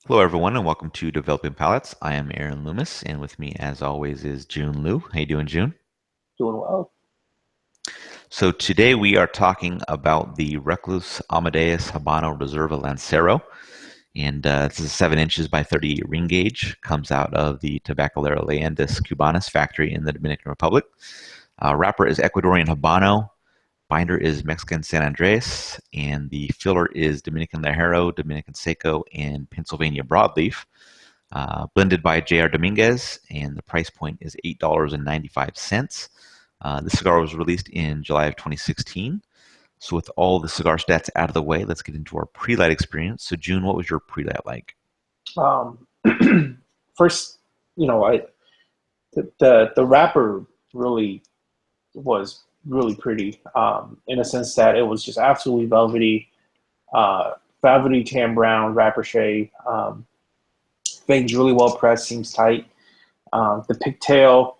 Hello, everyone, and welcome to Developing Palates. I am Aaron Loomis, and with me, as always, is Jiunn Liu. How you doing, Jiunn? Doing well. So today we are talking about the Recluse Amadeus Habano Reserva Lancero, and this is 7 inches by 38 ring gauge. Comes out of the Tabacalera Leyendas Cubanas factory in the Dominican Republic. Wrapper is Ecuadorian Habano. Binder is Mexican San Andres, and the filler is Dominican Lajero, Dominican Seco, and Pennsylvania Broadleaf. Blended by J.R. Dominguez, and the price point is $8.95. This cigar was released in July of 2016. So, with all the cigar stats out of the way, let's get into our pre-light experience. So, June, what was your pre-light like? Um, First, I the wrapper really was really pretty, in a sense that it was just absolutely velvety tan brown wrapper shade. Veins really well pressed, seems tight. The pigtail,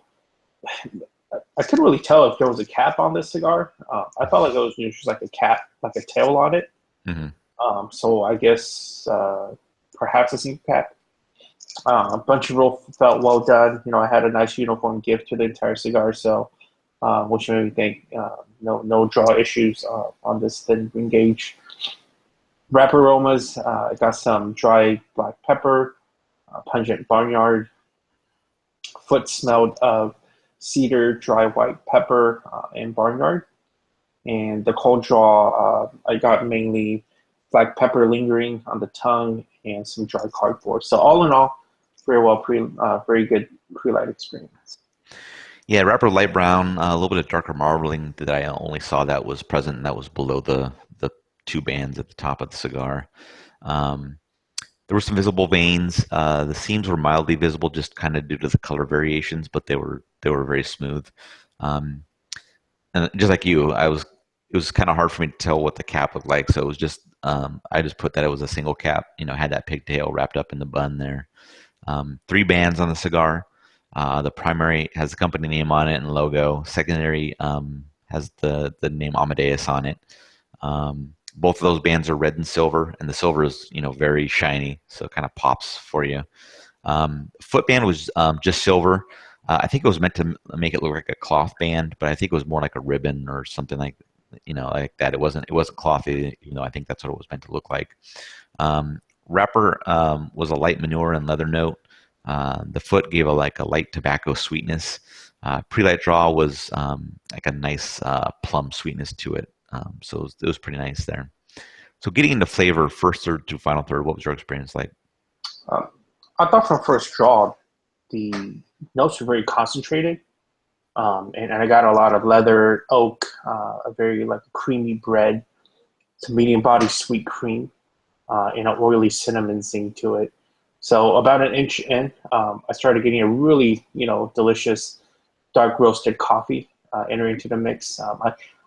I couldn't really tell if there was a cap on this cigar. I felt like it was just like a cap, like a tail on it. Mm-hmm. So I guess perhaps a single cap. Bunch of roll felt well done. I had a nice uniform gift to the entire cigar, so which made me think no draw issues on this thin ring gauge. Wrap aromas, I got some dry black pepper, pungent barnyard. Foot smelled of cedar, dry white pepper, and barnyard. And the cold draw, I got mainly black pepper lingering on the tongue and some dry cardboard. So all in all, very good pre-light experience. Yeah, wrapper light brown, a little bit of darker marbling that I only saw that was present, and that was below the two bands at the top of the cigar. Um, there were some visible veins. The seams were mildly visible, just kind of due to the color variations, but they were very smooth. Um, and just like you, it was kind of hard for me to tell what the cap looked like. So it was just I just put that it was a single cap. Had that pigtail wrapped up in the bun there. Three bands on the cigar. The primary has the company name on it and logo. Secondary has the name Amadeus on it. Both of those bands are red and silver, and the silver is very shiny, so it kind of pops for you. Footband was just silver. I think it was meant to make it look like a cloth band, but I think it was more like a ribbon or something like that. It wasn't clothy. I think that's what it was meant to look like. Wrapper was a light manure and leather note. The foot gave like a light tobacco sweetness. Pre-light draw was like a nice plum sweetness to it. So it was pretty nice there. So getting into flavor, first third to final third, what was your experience like? Um, I thought from first draw, the notes were very concentrated, and I got a lot of leather, oak, a very like creamy bread, some medium body sweet cream, and an oily cinnamon zing to it. So about an inch in, I started getting a really delicious dark roasted coffee entering into the mix.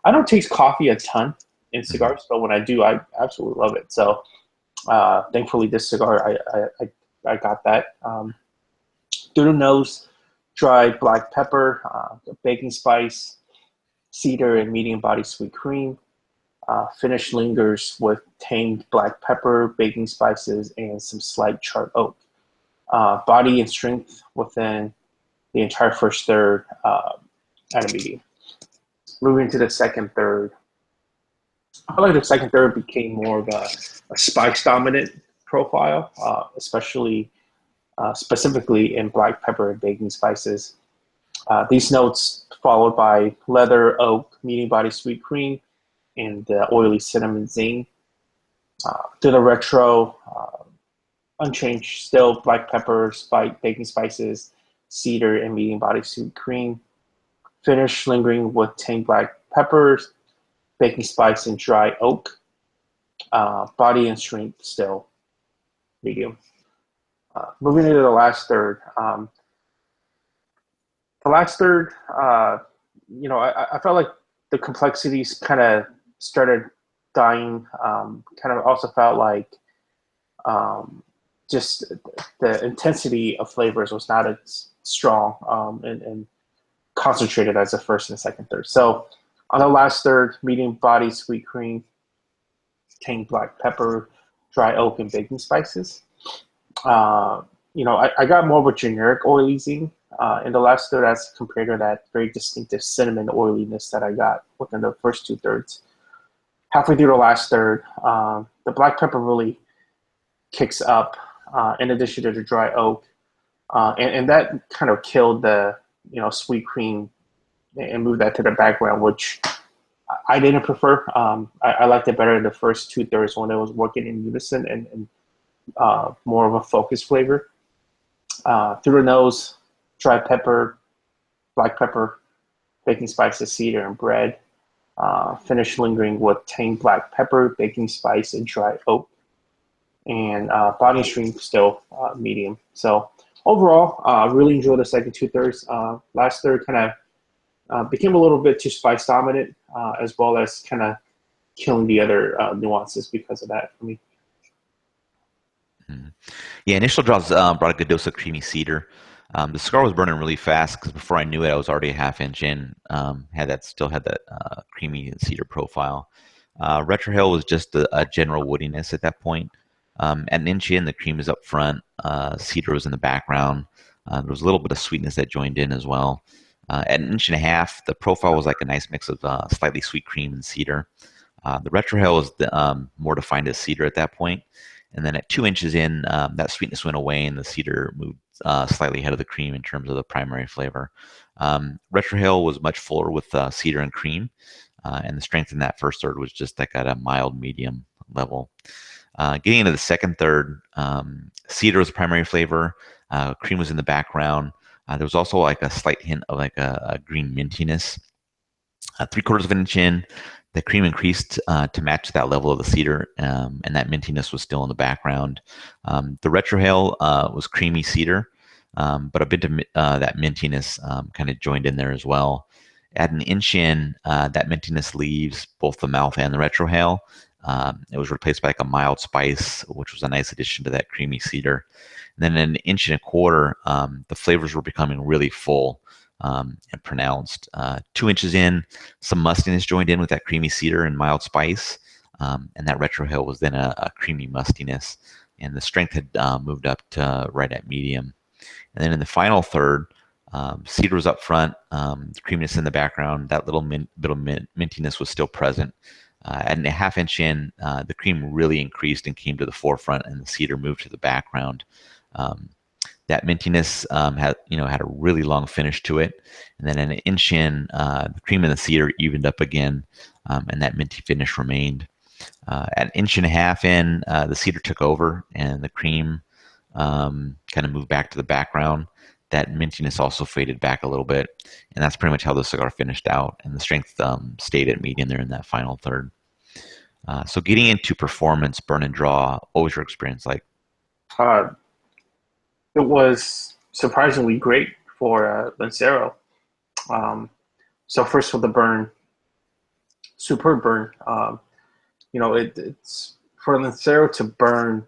I don't taste coffee a ton in Mhm. cigars, but when I do, I absolutely love it. So thankfully, this cigar I got that. Through the nose, dried black pepper, baking spice, cedar, and medium body sweet cream. Finish lingers with tamed black pepper, baking spices, and some slight charred oak. Body and strength within the entire first third at a medium. Moving to the second third, I feel like the second third became more of a spice dominant profile, especially specifically in black pepper and baking spices. These notes followed by leather, oak, medium body sweet cream, and the oily cinnamon zing. To the retro, unchanged still black pepper, baking spices, cedar, and medium body sweet cream. Finish lingering with tang black peppers, baking spice, and dry oak. Body and strength still medium. Moving into the last third, I felt like the complexities kind of started dying. Kind of also felt like um, just the intensity of flavors was not as strong and concentrated as the first and second third. So on the last third, medium body sweet cream, tang black pepper, dry oak, and baking spices. Uh, I got more of a generic oily zing in the last third as compared to that very distinctive cinnamon oiliness that I got within the first two thirds. Halfway through the last third, the black pepper really kicks up in addition to the dry oak. And that kind of killed the, sweet cream and moved that to the background, which I didn't prefer. I liked it better in the first two thirds when it was working in unison and more of a focused flavor. Through the nose, dry pepper, black pepper, baking spices, cedar, and bread. Finish lingering with tang black pepper, baking spice, and dry oak. And body stream still medium. So overall, really enjoyed the second two thirds. Last third kind of became a little bit too spice dominant, as well as kind of killing the other nuances because of that for me. Mm. Yeah, initial draws brought a good dose of creamy cedar. The cigar was burning really fast because before I knew it, I was already a half inch in. Still had that creamy cedar profile. Retrohale was just a general woodiness at that point. At an inch in, the cream is up front. Cedar was in the background. There was a little bit of sweetness that joined in as well. At an inch and a half, the profile was like a nice mix of slightly sweet cream and cedar. The retrohale was more defined as cedar at that point. And then at 2 inches in, that sweetness went away and the cedar moved slightly ahead of the cream in terms of the primary flavor. Retrohale was much fuller with cedar and cream, and the strength in that first third was just like at a mild medium level. Getting into the second third, cedar was the primary flavor, cream was in the background. There was also like a slight hint of like a green mintiness. 3/4 of an inch in, the cream increased to match that level of the cedar, and that mintiness was still in the background. The retrohale was creamy cedar, but a bit of that mintiness kind of joined in there as well. At an inch in, that mintiness leaves both the mouth and the retrohale. It was replaced by like a mild spice, which was a nice addition to that creamy cedar. And then at an inch and a quarter, the flavors were becoming really full and pronounced. 2 inches in, some mustiness joined in with that creamy cedar and mild spice, and that retrohale was then a creamy mustiness, and the strength had moved up to right at medium. And then in the final third, cedar was up front, the creaminess in the background, that little bit of mintiness was still present. At a half inch in, the cream really increased and came to the forefront, and the cedar moved to the background. That mintiness had a really long finish to it, and then an inch in, the cream and the cedar evened up again, and that minty finish remained. At an inch and a half in, the cedar took over, and the cream kind of moved back to the background. That mintiness also faded back a little bit, and that's pretty much how the cigar finished out. And the strength stayed at medium there in that final third. So getting into performance, burn and draw, what was your experience like? Uh, it was surprisingly great for Lancero. Um, so first with the burn, superb burn. It's for Lancero to burn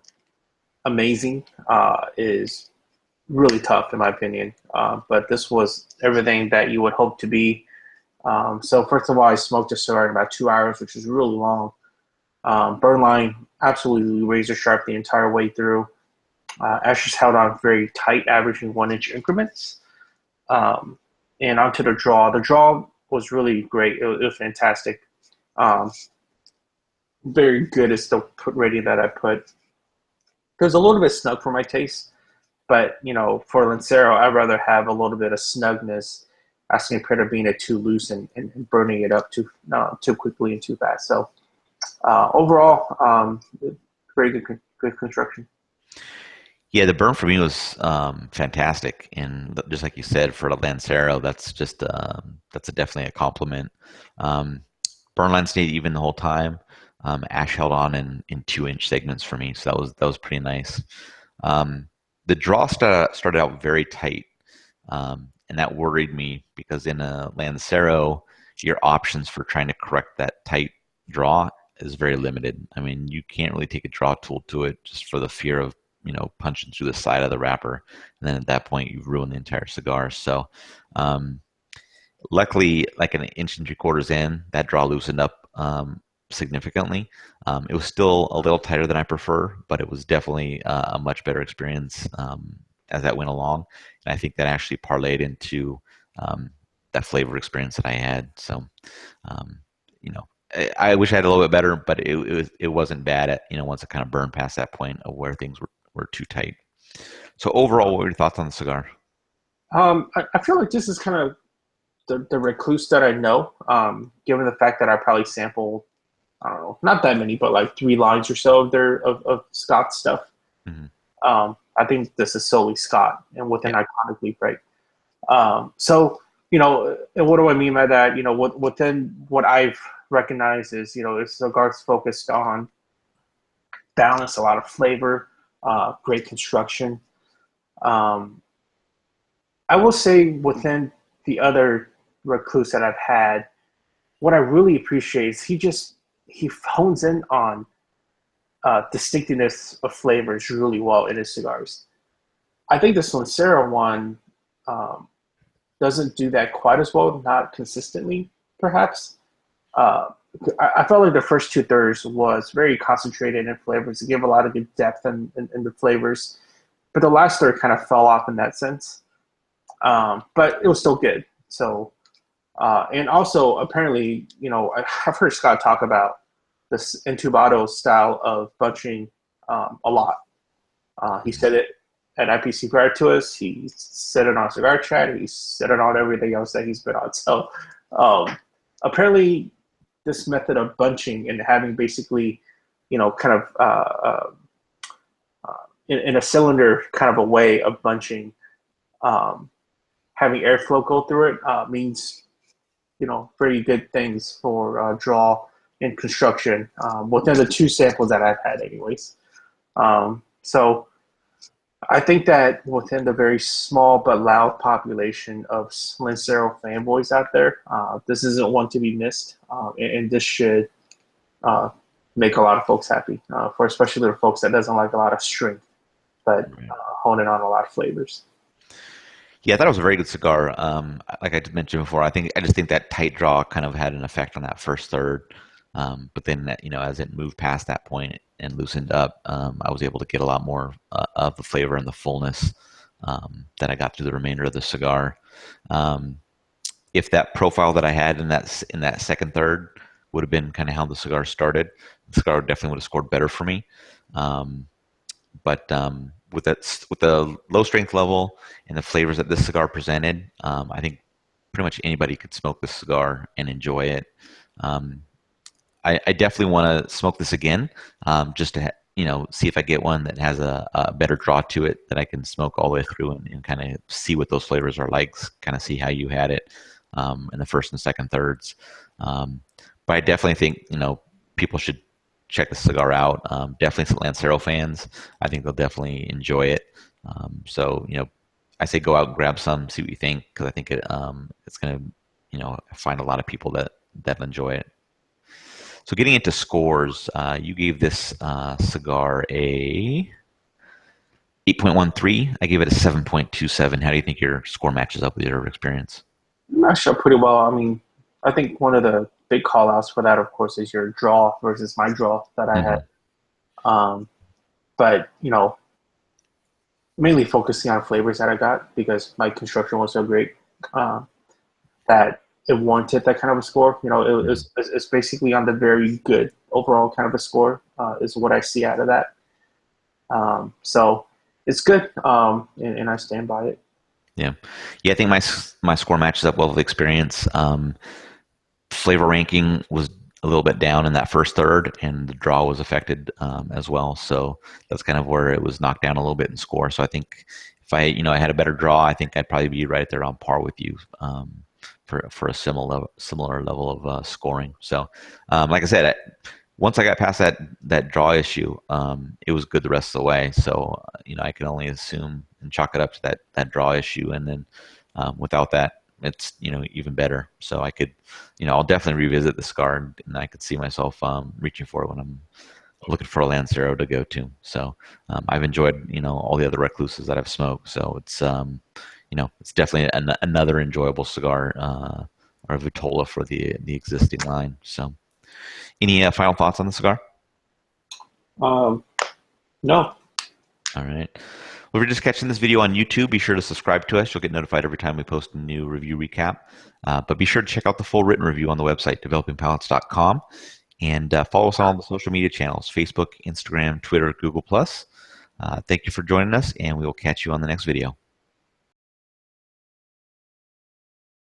amazing is really tough in my opinion. But this was everything that you would hope to be. So first of all, I smoked a cigar in about 2 hours, which is really long. Burn line absolutely razor sharp the entire way through. Ashes held on very tight, averaging 1 inch increments. And onto the draw. The draw was really great. It was fantastic. Um, Very good as the put rating that I put. It was a little bit snug for my taste, but for Lancero, I'd rather have a little bit of snugness as compared to being it too loose and burning it up too quickly and too fast. So overall, very good construction. Yeah, the burn for me was fantastic, and just like you said, for the Lancero, that's definitely a compliment. Um, Burn line stayed even the whole time. Ash held on in 2 inch segments for me, so that was pretty nice. Um, the draw started out very tight, and that worried me because in a Lancero, your options for trying to correct that tight draw is very limited. I mean, you can't really take a draw tool to it just for the fear of punching through the side of the wrapper, and then at that point you've ruined the entire cigar. So, luckily, like an inch and 3/4 in, that draw loosened up significantly. It was still a little tighter than I prefer, but it was definitely a much better experience as that went along. And I think that actually parlayed into that flavor experience that I had. So, um, you know, I wish I had a little bit better, but it wasn't bad at, once it kind of burned past that point of where things were too tight. So overall, what were your thoughts on the cigar? I feel like this is kind of the recluse that I know, given the fact that I probably sampled, I don't know, not that many, but like 3 lines or so of of Scott's stuff. Hmm. I think this is solely Scott and with an Yeah. iconic leaf, right? So, and what do I mean by that? Within what I've recognized is, it's cigars focused on balance, a lot of flavor, great construction. Um, I will say within the other recluse that I've had, what I really appreciate is he hones in on distinctiveness of flavors really well in his cigars. I think this Lancero one um, doesn't do that quite as well, not consistently, perhaps. Uh, I felt like the first 2/3 was very concentrated in flavors. It gave a lot of good depth in the flavors, but the last third kind of fell off in that sense. But it was still good. So, and also apparently, I've heard Scott talk about this intubado style of bunching a lot. He Hmm. said it at IPC prior to us. He said it on Cigar Chat. He said it on everything else that he's been on. So um, apparently, this method of bunching and having basically, kind of in a cylinder kind of a way of bunching, um, having airflow go through it means very good things for draw and construction within the 2 samples that I've had, anyways. So I think that within the very small but loud population of Lancero fanboys out there, this isn't one to be missed, and this should uh, make a lot of folks happy, for especially the folks that doesn't like a lot of strength, but Right. honing on a lot of flavors. Yeah, I thought it was a very good cigar. Like I mentioned before, I just think that tight draw kind of had an effect on that first third. But then, as it moved past that point and loosened up, I was able to get a lot more of the flavor and the fullness that I got through the remainder of the cigar. Um, if that profile that I had in that second third would have been kind of how the cigar started, the cigar definitely would have scored better for me. Um, but with the low strength level and the flavors that this cigar presented, I think pretty much anybody could smoke this cigar and enjoy it. Um, I definitely want to smoke this again, just to see if I get one that has a better draw to it that I can smoke all the way through and kind of see what those flavors are like, kind of see how you had it in the first and second thirds. Um, but I definitely think people should check the cigar out. Definitely some Lancero fans. I think they'll definitely enjoy it. So I say go out and grab some, see what you think, because I think it's gonna find a lot of people that enjoy it. So getting into scores, you gave this cigar a 8.13. I gave it a 7.27. How do you think your score matches up with your experience? Matched up pretty well. I mean, I think one of the big call outs for that, of course, is your draw versus my draw that I had. Hmm. Um, but, mainly focusing on flavors that I got because my construction was so great that it warranted that kind of a score. Hmm. It's basically on the very good overall kind of a score, is what I see out of that. So it's good, and I stand by it. Yeah, yeah. I think my score matches up well with experience. Flavor ranking was a little bit down in that first third, and the draw was affected as well. So that's kind of where it was knocked down a little bit in score. So I think if I had a better draw, I think I'd probably be right there on par with you for a similar level of scoring. So, like I said, once I got past that draw issue, it was good the rest of the way. So I can only assume and chalk it up to that draw issue, and then without that, it's even better. So I could, I'll definitely revisit the cigar, and I could see myself reaching for it when I'm looking for a Lancero to go to. So I've enjoyed all the other recluses that I've smoked. So it's definitely another enjoyable cigar or Vitola for the existing line. So. Any final thoughts on the cigar? No. All right. Well, if you're just catching this video on YouTube, be sure to subscribe to us. You'll get notified every time we post a new review recap. But be sure to check out the full written review on the website, developingpalates.com. And follow us on all the social media channels, Facebook, Instagram, Twitter, Google+. Thank you for joining us, and we will catch you on the next video.